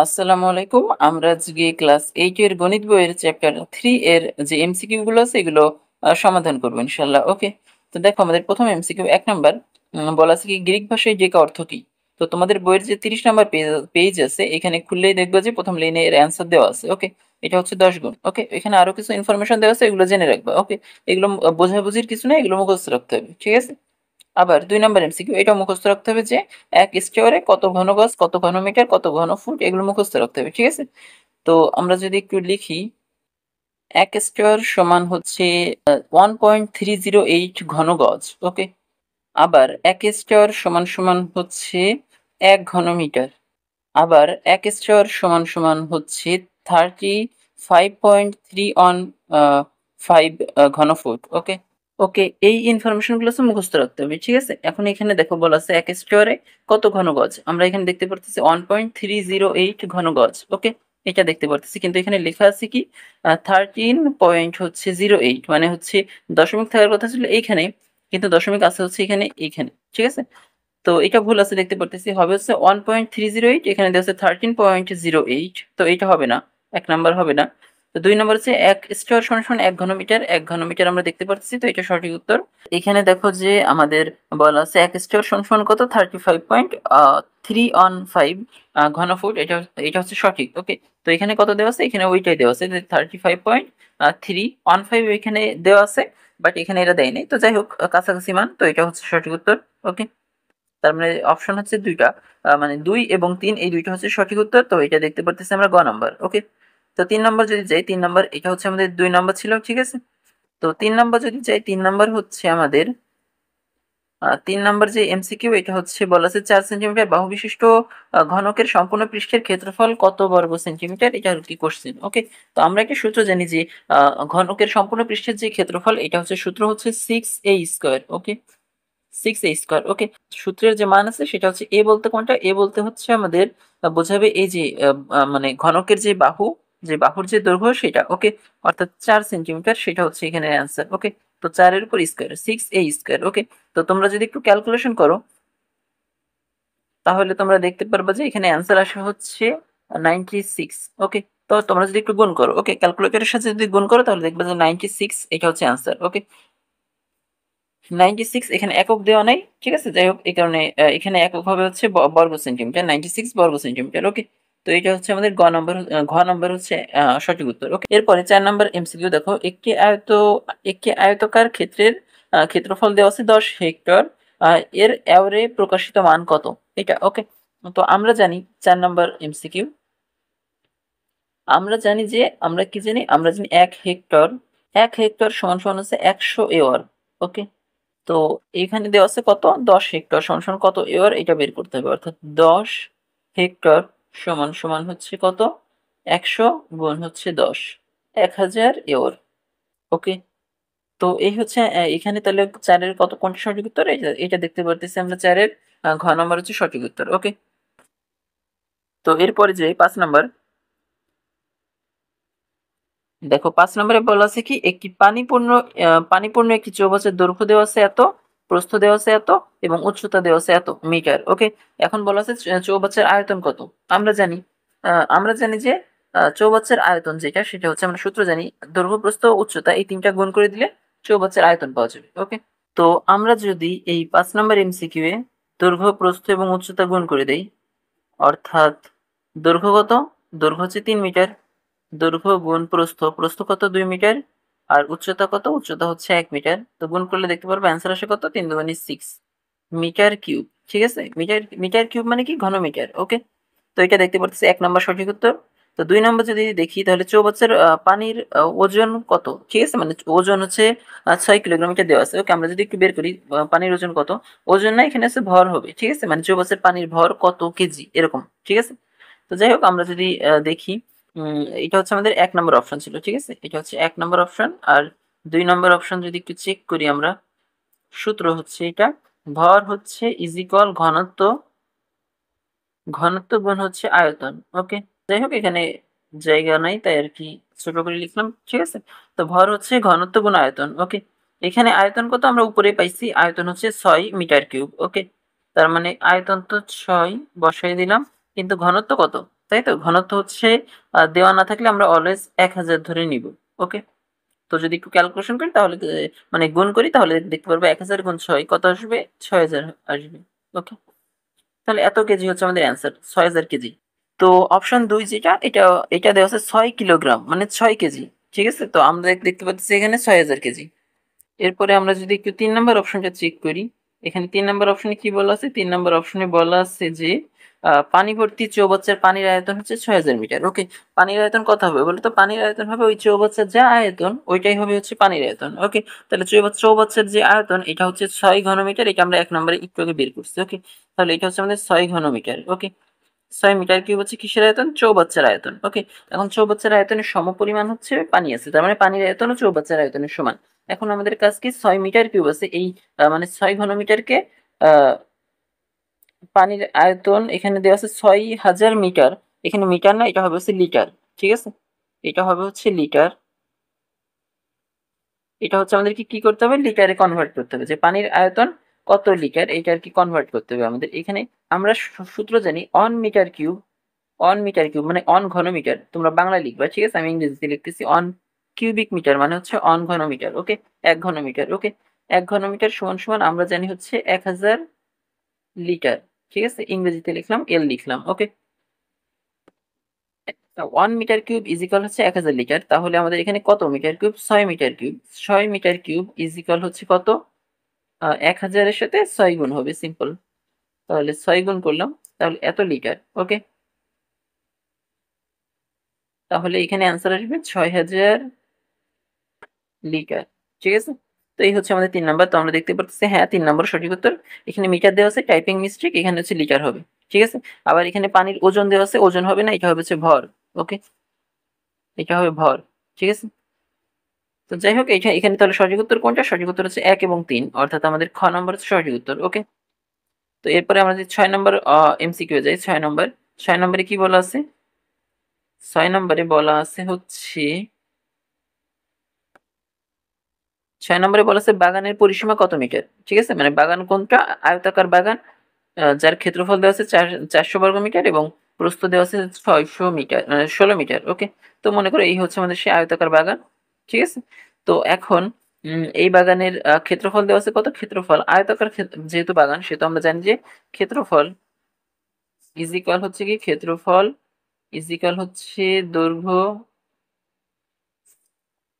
আসসালামু আলাইকুম। আমরা আজকে ক্লাস 8 এর গণিত বইয়ের চ্যাপ্টার 3 এর যে এমসিকিউ গুলো আছে এগুলো সমাধান করব ইনশাআল্লাহ। ওকে, তো দেখো আমাদের প্রথম এমসিকিউ 1 নাম্বার বলা আছে কি গ্রিক ভাষায় ডেকা অর্থ কি। তো তোমাদের বইয়ের যে 30 নাম্বার পেজ আছে এখানে খুললেই দেখবে যে প্রথম লাইনে এর অ্যান্সার দেওয়া আছে। ওকে, এটা হচ্ছে 10 গুণ। ওকে, এখানে আরো কিছু ইনফরমেশন দেওয়া আছে, এগুলো জেনে রাখবা। ওকে, এগুলো বোঝাবুঝির কিছু না, এগুলো মুখস্থ রাখতে হবে, ঠিক আছে। আবার 2 নাম্বার এমসিকিউ, এটা মুখস্থ রাখতে হবে যে এক স্কয়ারে কত ঘন গজ, কত ঘন মিটার, কত ঘন ফুট, এগুলো মুখস্থ রাখতে হবে, ঠিক আছে। তো আমরা যদি একটু লিখি, এক স্কয়ার সমান হচ্ছে 1.308 ঘন গজ। ওকে, আবার এক স্কয়ার সমান সমান হচ্ছে 1 ঘন মিটার। আবার এক স্কয়ার সমান সমান হচ্ছে 35.315 ঘন ফুট। ওকে, ওকে, এই ইনফরমেশন গুলো মুখস্থ রাখতে হবে, ঠিক আছে। এখন এখানে দেখো বলা আছে এক স্কয়ারে কত ঘন গজ, আমরা এখানে দেখতে পারতেছি 1.308 ঘন গজ। ওকে, এটা দেখতে পারতেছি, কিন্তু এখানে লেখা আছে কি 13.08, মানে হচ্ছে দশমিক থাকার কথা ছিল এইখানে, কিন্তু দশমিক আছে হচ্ছে এইখানে, ঠিক আছে। তো এটা ভুল আছে দেখতে পারতেছি, হবে হচ্ছে 1.308, এখানে দেওয়া আছে 13.08, তো এটা হবে না, 1 নাম্বার হবে না। তো 2 নাম্বার হচ্ছে এক স্কয়ার সমান সমান 1 ঘন মিটার, 1 ঘন মিটার আমরা দেখতে পাচ্ছি, তো এটা সঠিক উত্তর। এখানে দেখো যে আমাদের বলা আছে এক স্কয়ার সমান সমান কত 35.315 ঘন ফুট, এটা এটা হচ্ছে সঠিক। ওকে, তো এখানে কত দেওয়া আছে, এখানে ওইটাই দেওয়া আছে 35.315 এখানে দেওয়া আছে, বাট এখানে এটা দেয়নি, তো যাই হোক কাছাকাছি মান, তো এটা হচ্ছে সঠিক উত্তর। ওকে, তার মানে অপশন হচ্ছে দুইটা, মানে 2 এবং 3, এই দুইটা হচ্ছে সঠিক উত্তর, তো এটা দেখতে পারতেছি আমরা গ নাম্বার। ওকে, তো 3 নাম্বার যদি যাই, 3 নাম্বার এটা হচ্ছে আমাদের 2 নাম্বার ছিল, ঠিক আছে। তো 3 নাম্বার যদি যাই, 3 নাম্বার হচ্ছে আমাদের 3 নাম্বার যে এমসিকিউ, এটা হচ্ছে বলা আছে 4 সেন্টিমিটার বাহু বিশিষ্ট ঘনকের সম্পূর্ণ পৃষ্ঠের ক্ষেত্রফল কত বর্গ সেন্টিমিটার, এটা কি কোশ্চেন। ওকে, তো আমরা একটা সূত্র জানি যে ঘনকের সম্পূর্ণ পৃষ্ঠের যে ক্ষেত্রফল, এটা হচ্ছে সূত্র হচ্ছে 6a²। ওকে, 6a²। ওকে, সূত্রের যে মান আছে সেটা হচ্ছে এ বলতে কোনটা, এ বলতে হচ্ছে আমাদের বোঝাবে এই যে মানে ঘনকের যে বাহু, যে বাহুর যে দৈর্ঘ্য সেটা। ওকে, অর্থাৎ 4 সেন্টিমিটার, সেটা হচ্ছে এখানে অ্যান্সার। ওকে, তো 4-এর উপর স্কোয়ার 6a²। ওকে, তো তোমরা যদি একটু ক্যালকুলেশন করো তাহলে তোমরা দেখতে পারবে যে এখানে অ্যান্সার আসে হচ্ছে 96। ওকে, তো তোমরা যদি একটু গুণ করো, ওকে, ক্যালকুলেটরের সাথে যদি গুণ করো তাহলে দেখবে যে 96, এটা হচ্ছে অ্যান্সার। ওকে, 96 এখানে একক দেওয়া নাই, ঠিক আছে। যাই হোক, এই কারণে এখানে একক হবে হচ্ছে বর্গ সেন্টিমিটার, 96 বর্গ সেন্টিমিটার। ওকে, তো এটা হচ্ছে আমাদের ঘ নম্বর হচ্ছে সঠিক উত্তর। ওকে, এরপরে 4 নাম্বার এমসিকিউ দেখো, একটি আয়তকার ক্ষেত্রের ক্ষেত্রফল দেওয়া আছে 10 হেক্টর, এর এওরে প্রকাশিত মান কত, এটা। ওকে, তো আমরা জানি 4 নাম্বার এমসিকিউ, আমরা জানি যে আমরা কি জানি, আমরা জানি 1 হেক্টর, 1 হেক্টর সমান সমান হচ্ছে 100 একর। ওকে, তো এখানে দেওয়া আছে কত 10 হেক্টর সমান সমান কত এওর, এটা বের করতে হবে। অর্থাৎ 10 হেক্টর সমান সমান হচ্ছে কত, 100 গুণ হচ্ছে 10, 1000 এওর। ওকে, তো এই হচ্ছে এখানে তাহলে 4-এর কত কোনটা সঠিক উত্তর, এটা দেখতে পারতেছি আমরা 4-এর ঘ নম্বর হচ্ছে সঠিক উত্তর। ওকে, তো এরপরে যে 5 নাম্বার, দেখো 5 নম্বরে বলা আছে কি একটি পানিপূর্ণ একটি চৌবাচ্চার দৈর্ঘ্য দেওয়া আছে এত, প্রস্থ দেওয়া আছে এত, এবং উচ্চতা দেওয়া আছে এত মিটার। ওকে, এখন বলা আছে চৌবাচ্চার আয়তন কত। আমরা জানি যে চৌবাচ্চার আয়তন যেটা, সেটা হচ্ছে আমরা সূত্র জানি দৈর্ঘ্য, প্রস্থ, উচ্চতা, এই 3টা গুণ করে দিলে চৌবাচ্চার আয়তন পাওয়া যাবে। ওকে, তো আমরা যদি এই 5 নম্বর এমসিকিউ এ দৈর্ঘ্য, প্রস্থ এবং উচ্চতা গুণ করে দেই, অর্থাৎ দৈর্ঘ্য কত, দৈর্ঘ্য হচ্ছে 3 মিটার, দৈর্ঘ্য গুণ প্রস্থ, প্রস্থ কত 2 মিটার, আর উচ্চতা কত, উচ্চতা হচ্ছে 1 মিটার, তো গুণ করলে দেখতে পারবো অ্যান্সার আসে কত 3×6 মিটার কিউব, ঠিক আছে। মিটার মিটার কিউব মানে কি ঘন মিটার। ওকে, তো এটা দেখতে পাচ্ছি 1 নম্বর সঠিক উত্তর। তো 2 নম্বর যদি দেখি তাহলে চৌবাচ্চার পানির ওজন কত, ঠিক আছে, মানে ওজন হচ্ছে 6 কিলোগ্রাম দেওয়া আছে। ওকে, আমরা যদি একটু বের করি পানির ওজন কত, ওজন না, এখানে আছে ভর হবে, ঠিক আছে, মানে চৌবাচ্চার পানির ভর কত কেজি এরকম, ঠিক আছে। তো যাই হোক, আমরা যদি দেখি এটা হচ্ছে আমাদের 1 নম্বর অপশন ছিল, ঠিক আছে, এটা হচ্ছে 1 নম্বর অপশন। আর 2 নম্বর অপশন যদি একটু চেক করি আমরা, সূত্র হচ্ছে এটা, ভর হচ্ছে ইজিকল ঘনত্ব, ঘনত্ব গুণ হচ্ছে আয়তন। ওকে, যাই হোক এখানে জায়গা নাই তাই আর কি ছোট করে লিখলাম, ঠিক আছে। তো ভর হচ্ছে ঘনত্ব গুণ আয়তন। ওকে, এখানে আয়তন কত আমরা উপরে পাইছি, আয়তন হচ্ছে 6 মিটার কিউব। ওকে, তার মানে আয়তন তো 6 বসাই দিলাম, কিন্তু ঘনত্ব কত, তাই তো? ঘনত্ব হচ্ছে দেওয়া না থাকলে আমরা অলওয়েজ 1000 ধরে নিব। ওকে? তো যদি একটু ক্যালকুলেশন করি তাহলে মানে গুণ করি তাহলে দেখতে পারবো 1000 গুণ 6 কত আসবে? 6000 আসবে। ওকে? তাহলে এত কেজি হচ্ছে আমাদের অ্যান্সার, 6000 কেজি। তো অপশন 2 যেটা এটা দেওয়া আছে 6 কিলোগ্রাম মানে 6 কেজি। ঠিক আছে? তো আমরা দেখতে পাচ্ছি এখানে 6000 কেজি। এরপরে আমরা যদি একটু 3 নাম্বার অপশনটা চেক করি, এখানে 3 নাম্বার অপশনে কি বলা আছে? 3 নাম্বার অপশনে বলা আছে যে পানি ভর্তি চৌবাচ্চার পানির আয়তন হচ্ছে 6000 মিটার। ওকে? পানির আয়তন কত হবে বলো তো? পানির আয়তন হবে ওই চৌবাচ্চার যা আয়তন ওইটাই হবে হচ্ছে পানির আয়তন। ওকে? তাহলে চৌবাচ্চার যে আয়তন এটা হচ্ছে 6 ঘনমিটার, এটা আমরা 1 নম্বরে একটু আগে বের করছি। ওকে? তাহলে এটা হচ্ছে আমাদের 6 ঘনমিটার। ওকে? 6 মিটার কিউব হচ্ছে কিসের আয়তন? চৌবাচ্চার আয়তন। ওকে? এখন চৌবাচ্চার আয়তনের সমপরিমাণ হচ্ছে পানি আছে, তার মানে পানির আয়তনও চৌবাচ্চার আয়তনের সমান। এখন আমাদের কাজ কি? 6 মিটার কিউব আছে, এই মানে 6 ঘনমিটারকে আহ পানির আয়তন এখানে দেওয়া আছে 6000 মিটার, এখানে মিটার না, এটা হবে হচ্ছে লিটার। ঠিক আছে? এটা হবে হচ্ছে লিটার। এটা হচ্ছে আমাদেরকে কি করতে হবে? লিটারে কনভার্ট করতে হবে, যে পানির আয়তন কত লিটার এটা আর কি কনভার্ট করতে হবে আমাদের। এখানে আমরা সূত্র জানি 1 মিটার কিউব, 1 মিটার কিউব মানে 1 ঘনমিটার, তোমরা বাংলায় লিখবা। ঠিক আছে? আমি ইংরেজিতে লিখতেছি। 1 কিউবিক মিটার মানে হচ্ছে 1 ঘনমিটার। ওকে? 1 ঘনমিটার। ওকে? 1 ঘনমিটার সমান সমান আমরা জানি হচ্ছে 1000 লিটার। ঠিক আছে? ইংরেজিতে লিখলাম, এল লিখলাম। Okay? 1 metre cube is equal হচ্ছে 1000 লিটার। তাহলে আমাদের এখানে কত metre cube? 6 metre cube. 6 metre cube is equal হচ্ছে কত? 1000 এর সাথে 6 গুণ হবে, সিম্পল। তাহলে 6 গুণ করলাম, তাহলে এত লিটার। ওকে? তাহলে এখানে অ্যান্সার আসবে 6000 লিটার। ঠিক আছে? তো এই হচ্ছে আমাদের 3 নাম্বার। তো আমরা দেখতে পাচ্ছি হ্যাঁ 3 নম্বর সঠিক উত্তর। এখানে মিটার দেওয়া আছে, টাইপিং মিস্টেক, এখানে হচ্ছে লিটার হবে। ঠিক আছে? আবার এখানে পানির ওজন দেওয়া আছে, ওজন হবে না, এটা হবে হচ্ছে ভর। ওকে? এটা হবে ভর। ঠিক আছে? তো যাই হোক, এখানে তাহলে সঠিক উত্তর কোনটা? সঠিক উত্তর হচ্ছে 1 এবং 3, অর্থাৎ আমাদের খ নম্বর হচ্ছে সঠিক উত্তর। ওকে? তো এরপরে আমরা যদি 6 নম্বর এমসিকিউ যাই, 6 নম্বর। 6 নম্বরে কি বলা আছে? 6 নম্বরে বলা আছে হচ্ছে 6 নম্বরে বলা আছে বাগানের পরিসীমা কত মিটার? ঠিক আছে? মানে বাগান কোনটা? আয়তাকার বাগান, যার ক্ষেত্রফল দেওয়া আছে 400 বর্গ মিটার এবং প্রস্থ দেওয়া আছে 600 মিটার, মানে 16 মিটার। ওকে? তো মনে করো এই হচ্ছে আমাদের সেই আয়তাকার বাগান। ঠিক আছে? তো এখন এই বাগানের ক্ষেত্রফল দেওয়া আছে কত? ক্ষেত্রফল আয়তাকার যেহেতু বাগান, সেহেতু আমরা জানি যে ক্ষেত্রফল ইজ ইকুয়াল হচ্ছে কি? ক্ষেত্রফল ইজ ইকুয়াল হচ্ছে দৈর্ঘ্য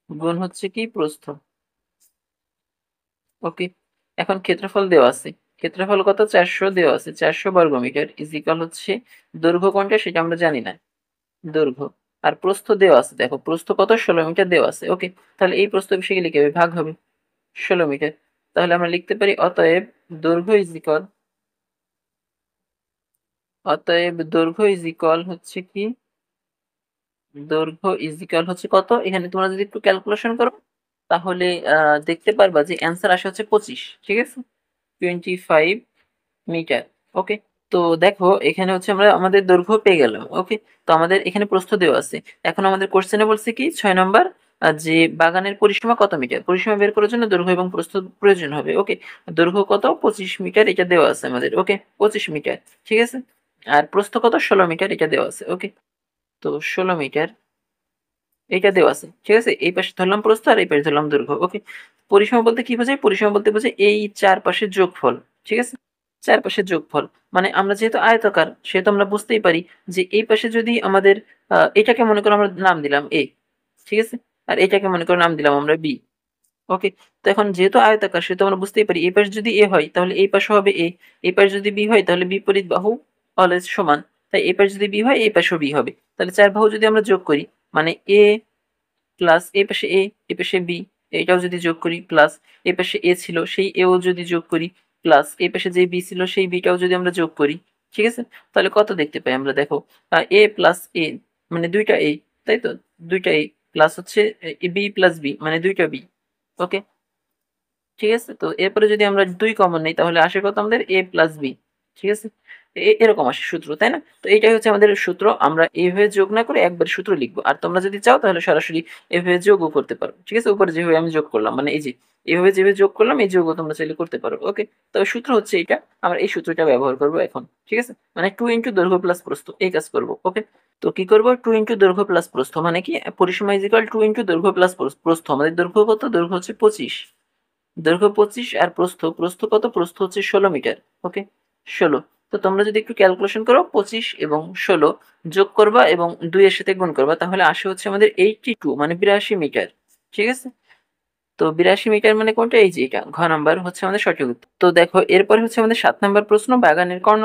গুণ হচ্ছে কি? প্রস্থ। ওকে? এখন ক্ষেত্রফল দেওয়া আছে, ক্ষেত্রফল কত? 400 দেওয়া আছে, 400 বর্গ মিটার ইজ ইকুয়াল হচ্ছে দৈর্ঘ্য কোনটা সেটা আমরা জানি না, দৈর্ঘ্য। আর প্রস্থ দেওয়া আছে, দেখো প্রস্থ কত? 16 মিটার দেওয়া আছে। ওকে? তাহলে এই প্রস্থ বিষয়ে লিখে হবে, ভাগ হবে 16 মিটার। তাহলে আমরা লিখতে পারি দৈর্ঘ্য ইজ ইকুয়াল দৈর্ঘ্য ইজ ইকুয়াল হচ্ছে কি? দৈর্ঘ্য ইজ ইকুয়াল হচ্ছে কত? এখানে তোমরা যদি একটু ক্যালকুলেশন করো তাহলে দেখতে পারবা যে অ্যান্সার আসে হচ্ছে 25। ঠিক আছে? 25 মিটার। ওকে? তো দেখো এখানে হচ্ছে আমরা আমাদের দৈর্ঘ্য পেয়ে গেলাম। ওকে? তো আমাদের এখানে প্রস্থ দেওয়া আছে। এখন আমাদের কোশ্চেনে বলছে কি 6 নম্বর, যে বাগানের পরিসীমা কত মিটার? পরিসীমা বের করার জন্য দৈর্ঘ্য এবং প্রস্থ প্রয়োজন হবে। ওকে? দৈর্ঘ্য কত? 25 মিটার, এটা দেওয়া আছে আমাদের। ওকে? 25 মিটার। ঠিক আছে? আর প্রস্থ কত? 16 মিটার, এটা দেওয়া আছে। ওকে? তো 16 মিটার এটা দেওয়া আছে। ঠিক আছে? এই পাশে ধরলাম প্রস্থ আর এই পাশে ধরলাম দৈর্ঘ্য। ওকে? পরিসীমা বলতে কি বোঝায়? পরিসীমা বলতে বোঝায় এই চার পাশের যোগফল। ঠিক আছে? চার পাশের যোগফল। মানে আমরা যেহেতু আয়তাকার সেহেতু আমরা বুঝতেই পারি যে এই পাশে যদি আমাদের এটাকে মনে করো আমরা নাম দিলাম এ। ঠিক আছে? আর এটাকে মনে করো নাম দিলাম আমরা বি। ওকে? তো এখন যেহেতু আয়তাকার সেহেতু আমরা বুঝতেই পারি এই পাশে যদি এ হয় তাহলে এই পাশে হবে এ, এই পাশে যদি বি হয় তাহলে বিপরীত বাহু অলওয়েজ সমান। তাই এই পাশে যদি বি হয় এই পাশেও বি হবে। তাহলে চার বাহু যদি আমরা যোগ করি মানে এ প্লাস এই পাশে এ, এই পাশে বি, এটাও যদি যোগ করি প্লাস এই পাশে এ ছিল সেই এও যদি যোগ করি প্লাস এই পাশে যে বি ছিল সেই বিটাও যদি আমরা যোগ করি, ঠিক আছে? তাহলে কত দেখতে পাই আমরা? দেখো এ প্লাস এ মানে দুইটা এ, তাই তো? দুইটা এ প্লাস হচ্ছে বি প্লাস বি মানে দুইটা বি। ওকে? ঠিক আছে? তো এরপরে যদি আমরা 2 কমন নেই তাহলে আসে কত আমাদের? a plus b। ঠিক আছে? এরকম আসে সূত্র, তাই না? তো এইটাই হচ্ছে আমাদের সূত্র। আমরা এইভাবে যোগ না করে একবারে সূত্র লিখবো। আর তোমরা যদি চাও তাহলে সরাসরি এভাবে যোগও করতে পারো। ঠিক আছে? উপরে যেভাবে আমি যোগ করলাম মানে এই যে এভাবে যেভাবে যোগ করলাম এই যোগও তোমরা চাইলে করতে পারো। ওকে? তবে সূত্র হচ্ছে এইটা। আমরা এই সূত্রটা ব্যবহার করব এখন। ঠিক আছে? মানে 2 দৈর্ঘ্য প্লাস প্রস্থ এই কাজ করব। ওকে? তো কি করব, 2 ইন্টু দৈর্ঘ্য প্লাস প্রস্থ, মানে কি পরিসীমা ইজিক্যাল 2 ইন্টু দৈর্ঘ্য প্লাস প্রস্থ। আমাদের দৈর্ঘ্য কত, দৈর্ঘ্য হচ্ছে 25, দৈর্ঘ্য 25 আর প্রস্থ কত, প্রস্থ হচ্ছে 16 মিটার। ওকে, 16। তো তোমরা যদি একটু ক্যালকুলেশন করো, 25 এবং 16 যোগ করবা এবং 2 এর সাথে গুণ করবা, তাহলে আসে হচ্ছে আমাদের 82 মানে 82 মিটার। ঠিক আছে, তো 82 মিটার মানে কোনটা, এই যে এটা, ঘ নাম্বার হচ্ছে আমাদের সঠিক উত্তর। তো দেখো এরপরে হচ্ছে আমাদের 7 নাম্বার প্রশ্ন, বাগানের কর্ণ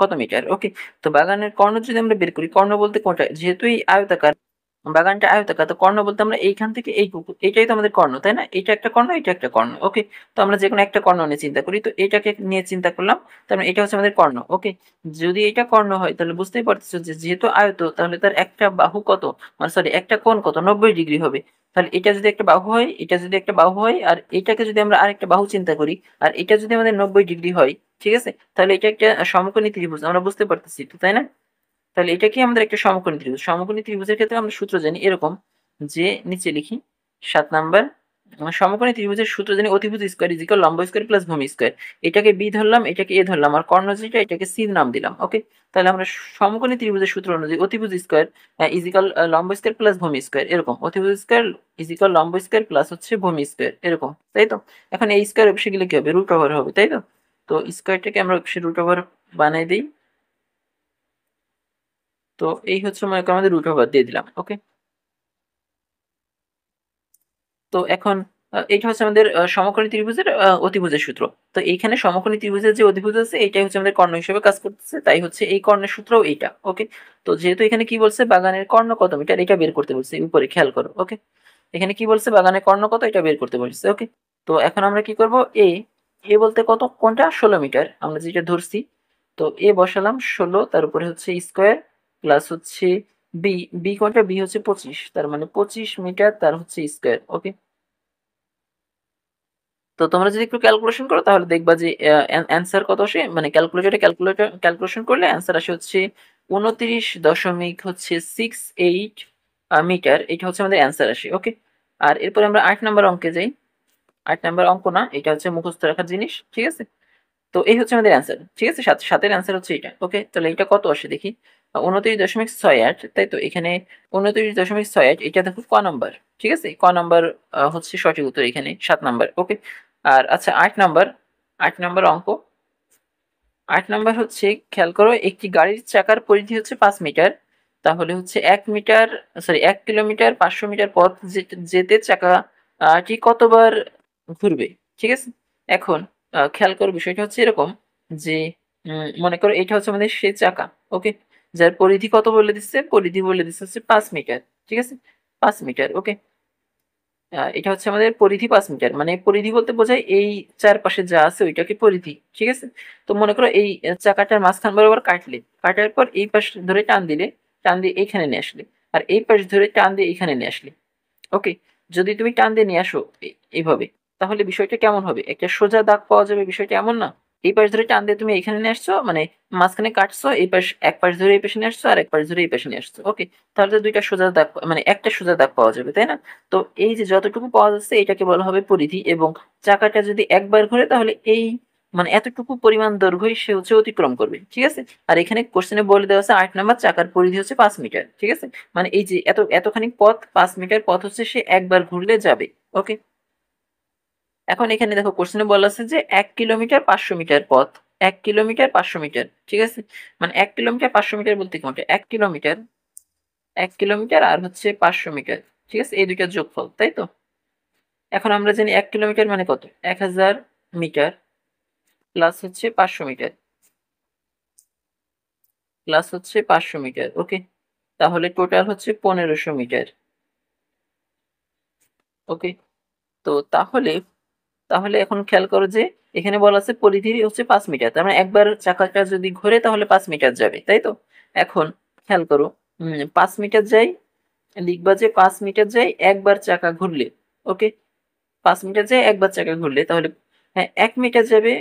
কত মিটার। ওকে, তো বাগানের কর্ণ যদি আমরা বের করি, কর্ণ বলতে কোনটা, যেহেতু এই আয়তাকার, বাগানটা আয়তাকার, তো কর্ণ বলতে আমরা এইখান থেকে এইটাই তো আমাদের কর্ণ, তাই না, এটা একটা কর্ণ, এটা একটা কর্ণ। ওকে, তো আমরা যে কোনো একটা কর্ণ নিয়ে চিন্তা করি, তো এটাকে নিয়ে চিন্তা করলাম, তার মানে এটা হচ্ছে আমাদের কর্ণ। ওকে, যদি এটা কর্ণ হয় তাহলে বুঝতেই পারতেছো যে যেহেতু আয়ত, তাহলে তার একটা বাহু কত, মানে সরি একটা কোণ কত, 90 ডিগ্রি হবে। তাহলে এটা যদি একটা বাহু হয়, এটা যদি একটা বাহু হয়, আর এটাকে যদি আমরা আরেকটা বাহু চিন্তা করি, আর এটা যদি আমাদের 90 ডিগ্রি হয়, ঠিক আছে, তাহলে এটা একটা সমকোণী ত্রিভুজ, আমরা বুঝতে পারতেছি তো, তাই না। তাহলে এটা কি আমাদের একটা সমকোণী ত্রিভুজ। সমকোণী ত্রিভুজের ক্ষেত্রে আমরা সূত্র জানি এরকম, যে নিচে লিখি 7 নাম্বার, সমকোণী ত্রিভুজের সূত্র জানি, অতিভুজ স্কয়ার ইজ ইকুয়াল লম্ব স্কয়ার প্লাস ভূমি স্কয়ার। এটাকে বি ধরলাম, এটাকে এ ধরলাম, আর কর্ণ যেটা এটাকে সি নাম দিলাম। ওকে, তাহলে আমরা সমকোণী ত্রিভুজের সূত্র অনুযায়ী অতিভুজ স্কয়ার ইজ ইকুয়াল লম্ব স্কয়ার প্লাস ভূমি স্কয়ার, এরকম অতিভুজ স্কয়ার ইজ ইকুয়াল লম্ব স্কয়ার প্লাস হচ্ছে ভূমি স্কয়ার, এরকম, তাই তো। এখন এই স্কয়ার অবশ্যই গেলে কি হবে, রুট ওভার হবে, তাই তো। তো স্কয়ারটাকে আমরা অবশ্যই রুট ওভার বানাই দিই। তো এই হচ্ছে মনে করো আমাদের রুট ওভার দিয়ে দিলাম। ওকে, তো এখন এইটা হচ্ছে আমাদের সমকোণী ত্রিভুজের অতিভুজের সূত্র। তো এইখানে সমকোণী ত্রিভুজের যে অতিভুজ আছে, এটাই হচ্ছে আমাদের কর্ণ হিসেবে কাজ করতেছে, তাই হচ্ছে এই কর্ণের সূত্রও এইটা। ওকে, তো যেহেতু এখানে কি বলছে, বাগানের কর্ণ কত মিটার, এটা বের করতে বলছে, উপরে খেয়াল করো। ওকে, এখানে কি বলছে, বাগানের কর্ণ কত, এটা বের করতে বলছে। ওকে, তো এখন আমরা কি করব, এ এ বলতে কত, কোনটা 16 মিটার আমরা যেটা ধরছি, তো এ বসালাম 16, তার উপরে হচ্ছে স্কয়ার প্লাস হচ্ছে বি, বি কোনটা, বি হচ্ছে 25, তার মানে 25 মিটার তার হচ্ছে স্কয়ার। ওকে, তো তোমরা যদি একটু ক্যালকুলেশন করো তাহলে দেখবা যে অ্যান্সার কত আসে, মানে ক্যালকুলেশন করলে অ্যান্সার আসে হচ্ছে 29.68 মিটার, এটা হচ্ছে আমাদের অ্যান্সার আসে। ওকে, আর এরপরে আমরা 8 নম্বর অঙ্কে যাই। 8 নম্বর অঙ্ক না, এটা হচ্ছে মুখস্থ রাখার জিনিস, ঠিক আছে। তো এই হচ্ছে আমাদের অ্যান্সার, ঠিক আছে, সাতের অ্যান্সার হচ্ছে এটা। ওকে, তাহলে এটা কত আসে দেখি, 29.68, তাই তো, এখানে 29.68, এটা দেখো ক নাম্বার, ঠিক আছে, ক নাম্বার হচ্ছে সঠিক উত্তর এখানে, 7 নাম্বার। ওকে, আর আচ্ছা 8 নাম্বার, 8 নাম্বার অঙ্ক, 8 নাম্বার হচ্ছে, খেয়াল করো, একটি গাড়ির চাকার পরিধি হচ্ছে 5 মিটার, তাহলে হচ্ছে 1 মিটার, সরি 1 কিলোমিটার 500 মিটার পথ যেতে চাকাটি কতবার ঘুরবে, ঠিক আছে। এখন খেয়াল করো, বিষয়টা হচ্ছে এরকম, যে মনে করো এটা হচ্ছে আমাদের সেই চাকা। ওকে, যার পরিধি কত বলে দিচ্ছে, পরিধি বলে দিচ্ছে হচ্ছে 5 মিটার, ঠিক আছে, 5 মিটার। ওকে, এটা হচ্ছে আমাদের পরিধি 5 মিটার, মানে পরিধি বলতে বোঝায় এই চারপাশে যা আছে ওইটাকে পরিধি, ঠিক আছে। তো মনে করো এই চাকাটার মাঝখান বরাবর কাটার পর এই পাশ ধরে টান দিলে, টান দিয়ে এইখানে নিয়ে আসলে, আর এই পাশ ধরে টান দিয়ে এইখানে নিয়ে আসলে। ওকে, যদি তুমি টান দিয়ে নিয়ে আসো এইভাবে, তাহলে বিষয়টা কেমন হবে, একটা সোজা দাগ পাওয়া যাবে, বিষয়টা এমন না। এই পাশ ধরে টান দিয়ে তুমি এখানে নিয়ে আসছো, মানে মাঝখানে কাটছো, এই পাশ এক পাশ ধরে এই পাশে নিয়ে আসছো, আর এক পাশ ধরে এই পাশে নিয়ে আসছো। ওকে, তাহলে তো দুইটা সোজা দাগ, মানে একটা সোজা দাগ পাওয়া যাবে, তাই না। তো এই যে যতটুকু পাওয়া যাচ্ছে এটাকে বলা হবে পরিধি, এবং চাকাটা যদি একবার ঘোরে তাহলে এই মানে এতটুকু পরিমাণ দৈর্ঘ্যই সে হচ্ছে অতিক্রম করবে, ঠিক আছে। আর এখানে কোশ্চেনে বলে দেওয়া আছে 8 নাম্বার, চাকার পরিধি হচ্ছে 5 মিটার, ঠিক আছে। মানে এই যে এতখানি পথ, 5 মিটার পথ হচ্ছে সে একবার ঘুরলে যাবে। ওকে, এখন এখানে দেখো কোশ্চেনে বলা আছে যে 1 কিলোমিটার 500 মিটার পথ, 1 কিলোমিটার 500 মিটার, ঠিক আছে। মানে 1 কিলোমিটার 500 মিটার বলতে কোনটা, 1 কিলোমিটার, 1 কিলোমিটার আর হচ্ছে 500 মিটার, ঠিক আছে, এই দুইটা যোগফল, তাই তো। এখন আমরা জানি 1 কিলোমিটার মানে কত, 1000 মিটার প্লাস হচ্ছে 500 মিটার, প্লাস হচ্ছে 500 মিটার। ওকে, তাহলে টোটাল হচ্ছে 1500 মিটার। ওকে, তো তাহলে তাহলে এখন খেয়াল করো যে এখানে বলা আছে পরিধি হচ্ছে 5 মিটার, তার মানে একবার চাকাটা যদি ঘোরে তাহলে 5 মিটার যাবে, তাই তো। এখন খেয়াল করো, 5 মিটার যাই, লিখবা যে 5 মিটার যাই একবার চাকা ঘুরলে। ওকে, 5 মিটার যাই একবার চাকা ঘুরলে, তাহলে হ্যাঁ 1 মিটার যাবে,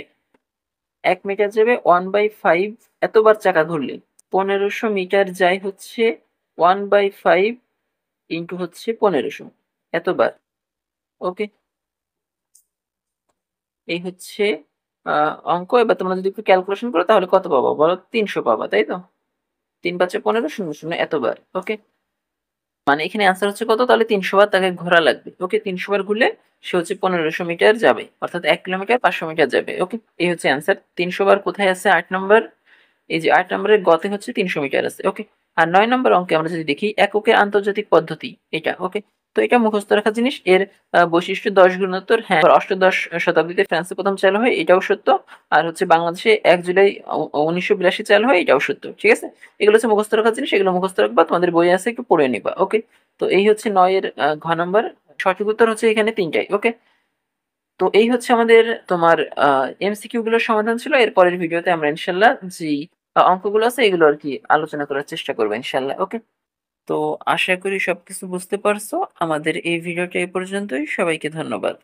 1 মিটার যাবে 1/5 এতবার চাকা ঘুরলে, 1500 মিটার যায় হচ্ছে 1/5 ইন্টু হচ্ছে 1500 এতবার। ওকে, এই হচ্ছে অঙ্ক। এবার তোমরা যদি একটু ক্যালকুলেশন করো তাহলে কত পাবো বলো, 300 পাবা, তাই তো। 3×5 15 0 0 এতবার। ওকে, মানে এখানে অ্যান্সার হচ্ছে কত, তাহলে 300 বার তাকে ঘোরা লাগবে। ওকে, 300 বার ঘুরলে সে হচ্ছে 1500 মিটার যাবে, অর্থাৎ 1 কিলোমিটার 500 মিটার যাবে। ওকে, এই হচ্ছে অ্যান্সার। 300 বার কোথায় আছে? 8 নম্বর, এই যে 8 নম্বরের গতে হচ্ছে 300 মিটার আছে। ওকে, আর 9 নম্বর অঙ্কে আমরা যদি দেখি এককের আন্তর্জাতিক পদ্ধতি, এটা ওকে। তো এটা মুখস্থ রাখা জিনিস। এর বৈশিষ্ট্য 10 গুণোত্তর, হ্যাঁ অষ্টাদশ শতাব্দীতে ফ্রান্সে প্রথম চালু হয়, এটাও সত্য। আর হচ্ছে বাংলাদেশে 1 জুলাই 1982 চালু হয়, এটাও সত্য। ঠিক আছে, এগুলো হচ্ছে মুখস্থ রাখার জিনিস, এগুলো মুখস্থ রাখবা, তোমাদের বই আছে একটু পড়ে নিবা। ওকে, তো এই হচ্ছে 9 এর ঘ নম্বর। সঠিক উত্তর হচ্ছে এখানে 3টাই। ওকে, তো এই হচ্ছে আমাদের তোমার এমসিকিউ গুলোর সমাধান ছিল। এর পরের ভিডিওতে আমরা ইনশাল্লাহ যে অঙ্কগুলো আছে এগুলো আর কি আলোচনা করার চেষ্টা করবো ইনশাল্লাহ। ওকে, তো আশা করি সবকিছু বুঝতে পারছো। আমাদের এই ভিডিওটা এই পর্যন্তই। সবাইকে ধন্যবাদ।